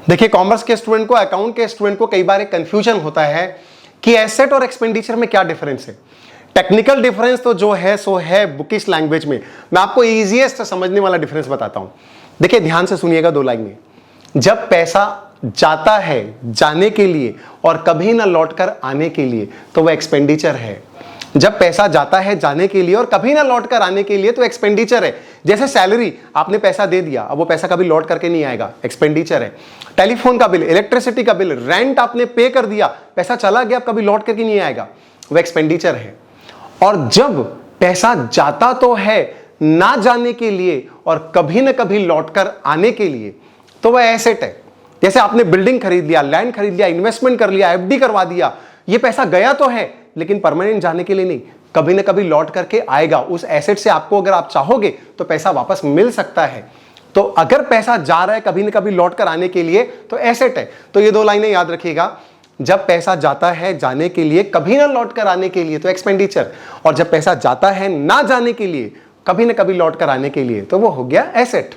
देखिए, कॉमर्स के स्टूडेंट को, अकाउंट के स्टूडेंट को कई बार एक कंफ्यूजन होता है कि एसेट और एक्सपेंडिचर में क्या डिफरेंस है। टेक्निकल डिफरेंस तो जो है सो है बुकिश लैंग्वेज में। मैं आपको इजीएस्ट समझने वाला डिफरेंस बताता हूं। देखिए, ध्यान से सुनिएगा दो लाइन में। जब पैसा जाता है जाने के लिए और कभी ना लौटकर आने के लिए तो वह एक्सपेंडिचर है। जब पैसा जाता है जाने के लिए और कभी ना लौट कर आने के लिए तो एक्सपेंडिचर है। जैसे सैलरी, आपने पैसा दे दिया, अब वो पैसा कभी लौट करके नहीं आएगा, एक्सपेंडिचर है। टेलीफोन का बिल, इलेक्ट्रिसिटी का बिल, रेंट आपने पे कर दिया, पैसा चला गया, कभी लौट करके नहीं आएगा, वो एक्सपेंडिचर है। और जब पैसा जाता तो है ना जाने के लिए और कभी ना कभी लौटकर आने के लिए तो वह एसेट है। जैसे आपने बिल्डिंग खरीद लिया, लैंड खरीद लिया, इन्वेस्टमेंट कर लिया, एफडी करवा दिया, ये पैसा गया तो है लेकिन परमानेंट जाने के लिए नहीं, कभी ना कभी लौट करके आएगा। उस एसेट से आपको अगर आप चाहोगे तो पैसा वापस मिल सकता है। तो अगर पैसा जा रहा है कभी ना कभी लौट कर आने के लिए तो एसेट है। तो ये दो लाइनें याद रखिएगा। जब पैसा जाता है जाने के लिए, कभी ना लौट कर आने के लिए तो एक्सपेंडिचर, और जब पैसा जाता है ना जाने के लिए, कभी ना कभी लौट कर आने के लिए तो वो हो गया एसेट।